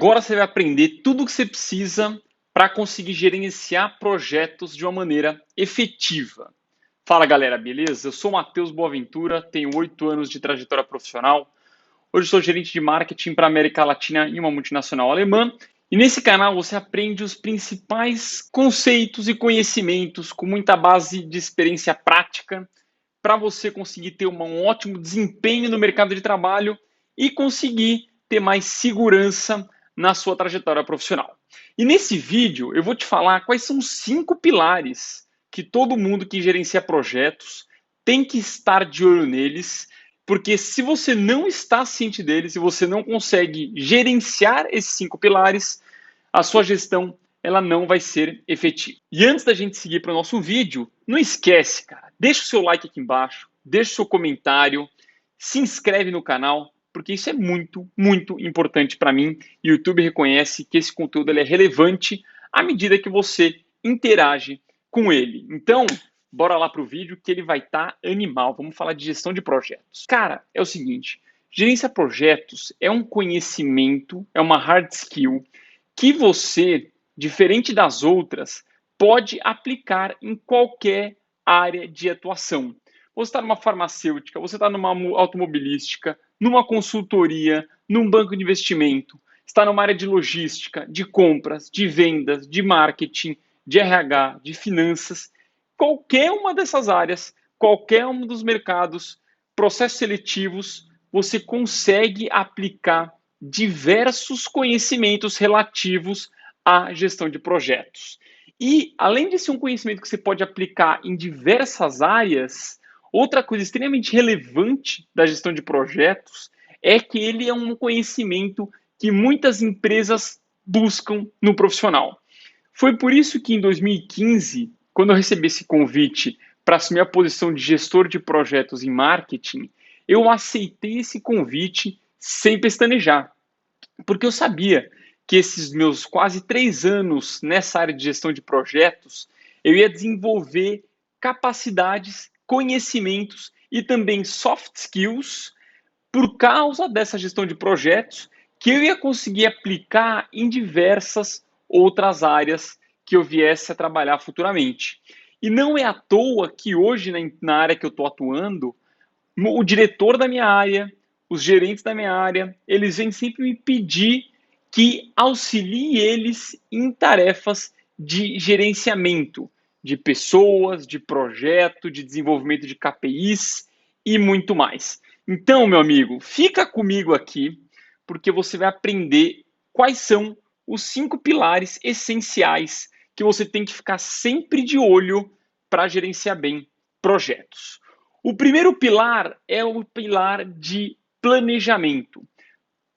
Agora você vai aprender tudo o que você precisa para conseguir gerenciar projetos de uma maneira efetiva. Fala galera, beleza? Eu sou o Matheus Boaventura, tenho 8 anos de trajetória profissional. Hoje sou gerente de marketing para a América Latina em uma multinacional alemã. E nesse canal você aprende os principais conceitos e conhecimentos com muita base de experiência prática para você conseguir ter um ótimo desempenho no mercado de trabalho e conseguir ter mais segurança na sua trajetória profissional. E nesse vídeo eu vou te falar quais são os 5 pilares que todo mundo que gerencia projetos tem que estar de olho neles, porque se você não está ciente deles, se você não consegue gerenciar esses 5 pilares, a sua gestão ela não vai ser efetiva. E antes da gente seguir para o nosso vídeo, não esquece, cara, deixa o seu like aqui embaixo, deixa o seu comentário, se inscreve no canal, porque isso é muito, muito importante para mim. E o YouTube reconhece que esse conteúdo ele é relevante à medida que você interage com ele. Então, bora lá para o vídeo que ele vai estar animal. Vamos falar de gestão de projetos. Cara, é o seguinte, gerenciar projetos é um conhecimento, é uma hard skill que você, diferente das outras, pode aplicar em qualquer área de atuação. Você está numa farmacêutica, você está numa automobilística, numa consultoria, num banco de investimento, está numa área de logística, de compras, de vendas, de marketing, de RH, de finanças. Qualquer uma dessas áreas, qualquer um dos mercados, processos seletivos, você consegue aplicar diversos conhecimentos relativos à gestão de projetos. E, além de ser um conhecimento que você pode aplicar em diversas áreas, outra coisa extremamente relevante da gestão de projetos é que ele é um conhecimento que muitas empresas buscam no profissional. Foi por isso que em 2015, quando eu recebi esse convite para assumir a posição de gestor de projetos em marketing, eu aceitei esse convite sem pestanejar, porque eu sabia que esses meus quase 3 anos nessa área de gestão de projetos, eu ia desenvolver capacidades, conhecimentos e também soft skills por causa dessa gestão de projetos que eu ia conseguir aplicar em diversas outras áreas que eu viesse a trabalhar futuramente. E não é à toa que hoje, na área que eu estou atuando, o diretor da minha área, os gerentes da minha área, eles vêm sempre me pedir que auxilie eles em tarefas de gerenciamento de pessoas, de projeto, de desenvolvimento de KPIs e muito mais. Então, meu amigo, fica comigo aqui, porque você vai aprender quais são os 5 pilares essenciais que você tem que ficar sempre de olho para gerenciar bem projetos. O primeiro pilar é o pilar de planejamento.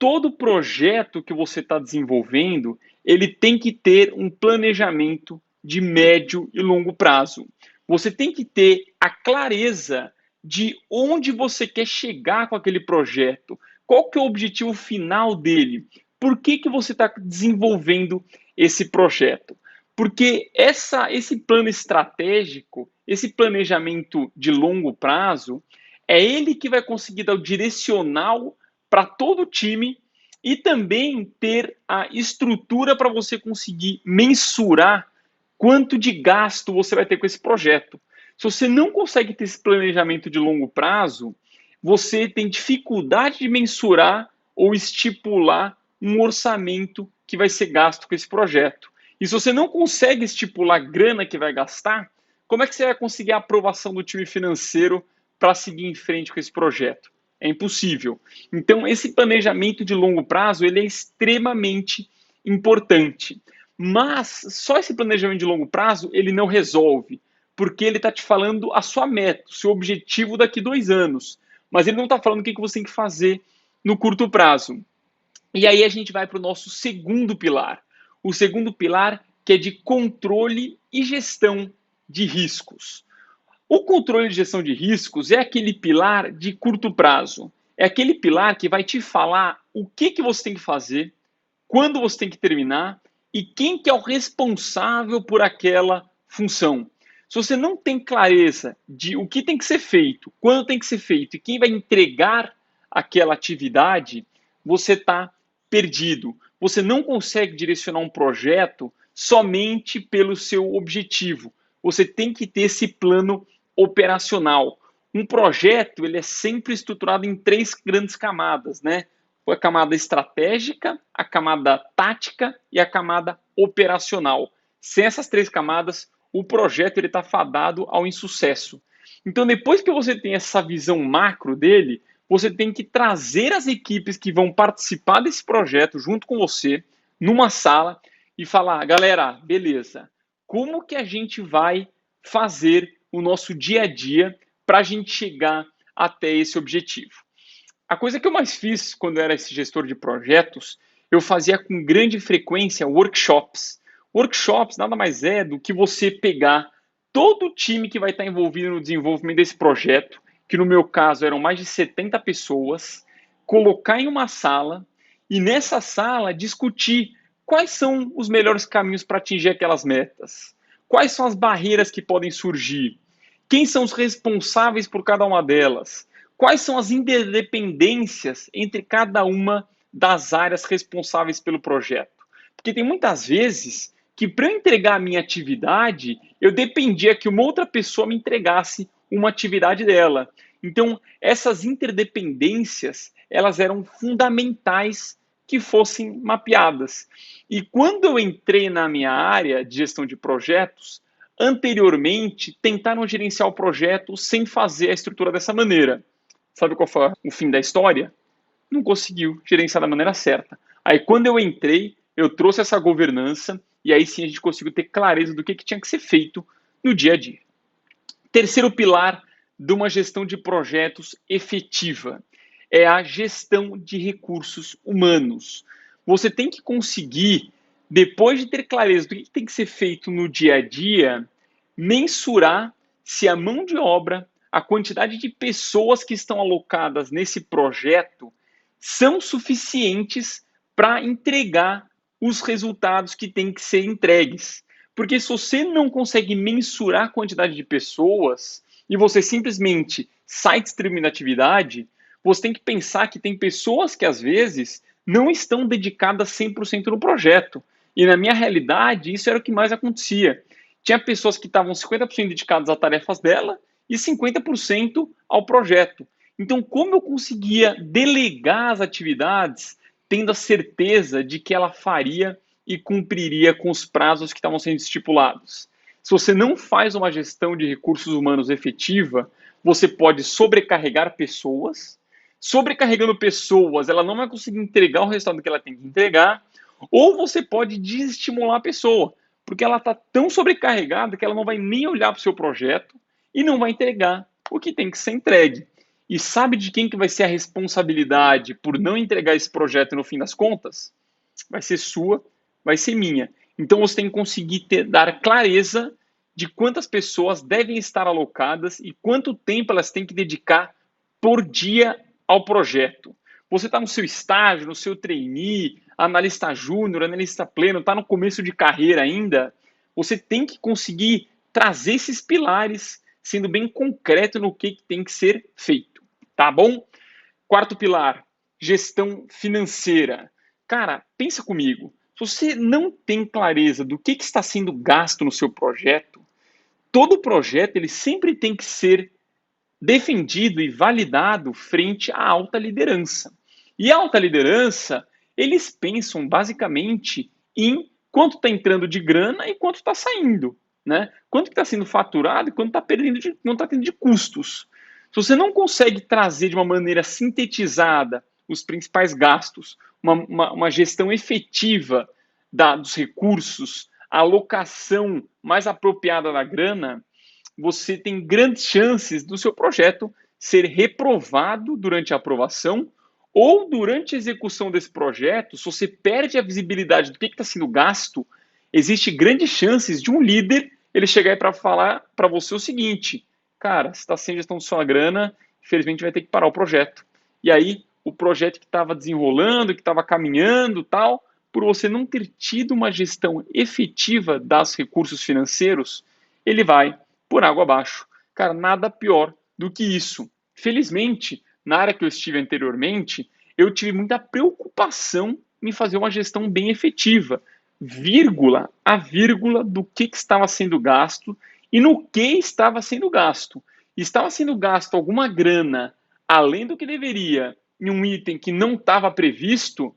Todo projeto que você está desenvolvendo, ele tem que ter um planejamento de médio e longo prazo. Você tem que ter a clareza de onde você quer chegar com aquele projeto, qual que é o objetivo final dele, por que você está desenvolvendo esse projeto. Porque esse plano estratégico, esse planejamento de longo prazo, é ele que vai conseguir dar o direcional para todo o time e também ter a estrutura para você conseguir mensurar quanto de gasto você vai ter com esse projeto. Se você não consegue ter esse planejamento de longo prazo, você tem dificuldade de mensurar ou estipular um orçamento que vai ser gasto com esse projeto. E se você não consegue estipular a grana que vai gastar, como é que você vai conseguir a aprovação do time financeiro para seguir em frente com esse projeto? É impossível. Então, esse planejamento de longo prazo ele é extremamente importante. Mas só esse planejamento de longo prazo ele não resolve, porque ele está te falando a sua meta, o seu objetivo daqui 2 anos. Mas ele não está falando o que você tem que fazer no curto prazo. E aí a gente vai para o nosso segundo pilar. O segundo pilar que é de controle e gestão de riscos. O controle de gestão de riscos é aquele pilar de curto prazo. É aquele pilar que vai te falar o que você tem que fazer, quando você tem que terminar e quem que é o responsável por aquela função. Se você não tem clareza de o que tem que ser feito, quando tem que ser feito e quem vai entregar aquela atividade, você está perdido. Você não consegue direcionar um projeto somente pelo seu objetivo. Você tem que ter esse plano operacional. Um projeto ele é sempre estruturado em três grandes camadas, né? A camada estratégica, a camada tática e a camada operacional. Sem essas três camadas, o projeto está fadado ao insucesso. Então, depois que você tem essa visão macro dele, você tem que trazer as equipes que vão participar desse projeto junto com você, numa sala, e falar, galera, beleza, como que a gente vai fazer o nosso dia a dia para a gente chegar até esse objetivo? A coisa que eu mais fiz quando eu era esse gestor de projetos, eu fazia com grande frequência workshops. Workshops nada mais é do que você pegar todo o time que vai estar envolvido no desenvolvimento desse projeto, que no meu caso eram mais de 70 pessoas, colocar em uma sala e nessa sala discutir quais são os melhores caminhos para atingir aquelas metas, quais são as barreiras que podem surgir, quem são os responsáveis por cada uma delas, quais são as interdependências entre cada uma das áreas responsáveis pelo projeto. Porque tem muitas vezes que para eu entregar a minha atividade, eu dependia que uma outra pessoa me entregasse uma atividade dela. Então, essas interdependências, elas eram fundamentais que fossem mapeadas. E quando eu entrei na minha área de gestão de projetos, anteriormente tentaram gerenciar o projeto sem fazer a estrutura dessa maneira. Sabe qual foi o fim da história? Não conseguiu gerenciar da maneira certa. Aí quando eu entrei, eu trouxe essa governança e aí sim a gente conseguiu ter clareza do que tinha que ser feito no dia a dia. Terceiro pilar de uma gestão de projetos efetiva é a gestão de recursos humanos. Você tem que conseguir, depois de ter clareza do que tem que ser feito no dia a dia, mensurar se a mão de obra, a quantidade de pessoas que estão alocadas nesse projeto são suficientes para entregar os resultados que têm que ser entregues. Porque se você não consegue mensurar a quantidade de pessoas e você simplesmente sai distribuindo atividade, você tem que pensar que tem pessoas que às vezes não estão dedicadas 100% no projeto. E na minha realidade, isso era o que mais acontecia. Tinha pessoas que estavam 50% dedicadas às tarefas dela e 50% ao projeto. Então, como eu conseguia delegar as atividades, tendo a certeza de que ela faria e cumpriria com os prazos que estavam sendo estipulados? Se você não faz uma gestão de recursos humanos efetiva, você pode sobrecarregar pessoas. Sobrecarregando pessoas, ela não vai conseguir entregar o resultado que ela tem que entregar, ou você pode desestimular a pessoa, porque ela está tão sobrecarregada que ela não vai nem olhar para o seu projeto e não vai entregar o que tem que ser entregue. E sabe de quem que vai ser a responsabilidade por não entregar esse projeto no fim das contas? Vai ser sua, vai ser minha. Então você tem que conseguir dar clareza de quantas pessoas devem estar alocadas e quanto tempo elas têm que dedicar por dia ao projeto. Você está no seu estágio, no seu trainee, analista júnior, analista pleno, está no começo de carreira ainda, você tem que conseguir trazer esses pilares, sendo bem concreto no que tem que ser feito, tá bom? Quarto pilar, gestão financeira. Cara, pensa comigo, se você não tem clareza do que está sendo gasto no seu projeto, todo projeto ele sempre tem que ser defendido e validado frente à alta liderança. E a alta liderança, eles pensam basicamente em quanto está entrando de grana e quanto está saindo, né? Quanto está sendo faturado e quanto está perdendo não está tendo de custos. Se você não consegue trazer de uma maneira sintetizada os principais gastos, uma gestão efetiva dos recursos, a alocação mais apropriada da grana, você tem grandes chances do seu projeto ser reprovado durante a aprovação ou durante a execução desse projeto, se você perde a visibilidade do que está sendo gasto, existe grandes chances de um líder ele chegar para falar para você o seguinte: cara, você está sem gestão de sua grana, infelizmente vai ter que parar o projeto. E aí, o projeto que estava desenrolando, que estava caminhando, tal, por você não ter tido uma gestão efetiva dos recursos financeiros, ele vai por água abaixo. Cara, nada pior do que isso. Felizmente, na área que eu estive anteriormente, eu tive muita preocupação em fazer uma gestão bem efetiva, vírgula a vírgula do que estava sendo gasto e no que estava sendo gasto. Estava sendo gasto alguma grana além do que deveria em um item que não estava previsto,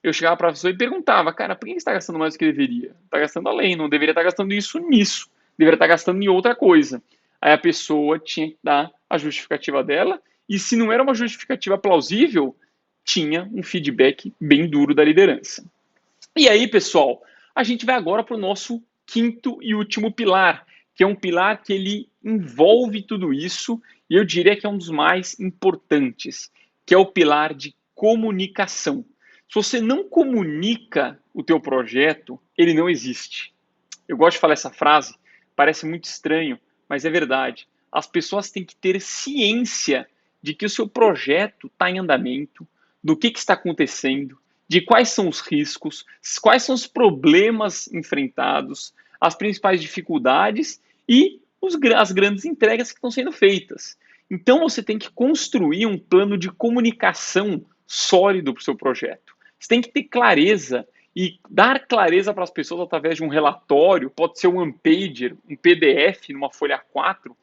eu chegava para a pessoa e perguntava, cara, por que você está gastando mais do que deveria? Está gastando além, não deveria estar gastando isso nisso, deveria estar gastando em outra coisa. Aí a pessoa tinha que dar a justificativa dela, e se não era uma justificativa plausível, tinha um feedback bem duro da liderança. E aí, pessoal, a gente vai agora para o nosso quinto e último pilar, que é um pilar que ele envolve tudo isso, e eu diria que é um dos mais importantes, que é o pilar de comunicação. Se você não comunica o teu projeto, ele não existe. Eu gosto de falar essa frase, parece muito estranho, mas é verdade. As pessoas têm que ter ciência de que o seu projeto está em andamento, do que está acontecendo, de quais são os riscos, quais são os problemas enfrentados, as principais dificuldades e as grandes entregas que estão sendo feitas. Então você tem que construir um plano de comunicação sólido para o seu projeto. Você tem que ter clareza e dar clareza para as pessoas através de um relatório, pode ser um one-pager, um PDF numa folha A4,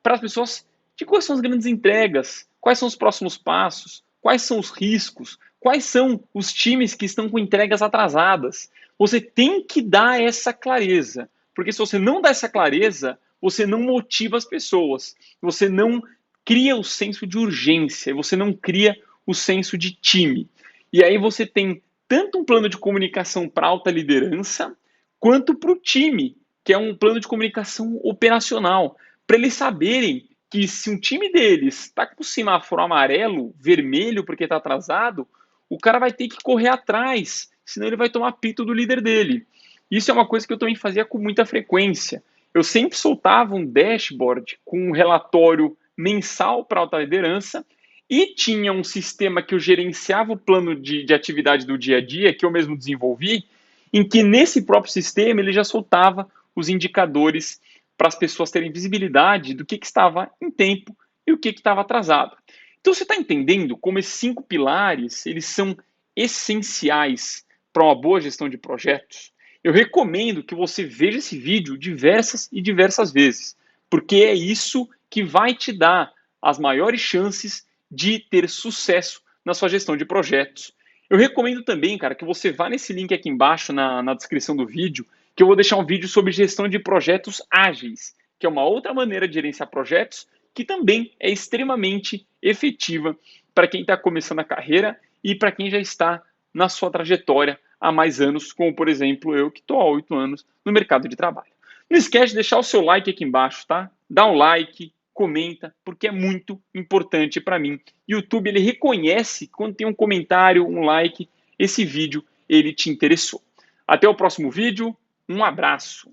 para as pessoas de quais são as grandes entregas, quais são os próximos passos, quais são os riscos, quais são os times que estão com entregas atrasadas. Você tem que dar essa clareza, porque se você não dá essa clareza, você não motiva as pessoas, você não cria o senso de urgência, você não cria o senso de time. E aí você tem tanto um plano de comunicação para alta liderança, quanto para o time, que é um plano de comunicação operacional, para eles saberem que se um time deles está com o semáforo amarelo, vermelho porque está atrasado, o cara vai ter que correr atrás, senão ele vai tomar pito do líder dele. Isso é uma coisa que eu também fazia com muita frequência. Eu sempre soltava um dashboard com um relatório mensal para alta liderança e tinha um sistema que eu gerenciava o plano de atividade do dia a dia, que eu mesmo desenvolvi, em que nesse próprio sistema ele já soltava os indicadores para as pessoas terem visibilidade do que estava em tempo e o que estava atrasado. Então você está entendendo como esses 5 pilares eles são essenciais para uma boa gestão de projetos? Eu recomendo que você veja esse vídeo diversas e diversas vezes, porque é isso que vai te dar as maiores chances de ter sucesso na sua gestão de projetos. Eu recomendo também, cara, que você vá nesse link aqui embaixo na descrição do vídeo, que eu vou deixar um vídeo sobre gestão de projetos ágeis, que é uma outra maneira de gerenciar projetos que também é extremamente efetiva para quem está começando a carreira e para quem já está na sua trajetória há mais anos, como por exemplo eu que estou há 8 anos no mercado de trabalho. Não esquece de deixar o seu like aqui embaixo, tá? Dá um like, comenta, porque é muito importante para mim. YouTube ele reconhece quando tem um comentário, um like, esse vídeo ele te interessou. Até o próximo vídeo, um abraço.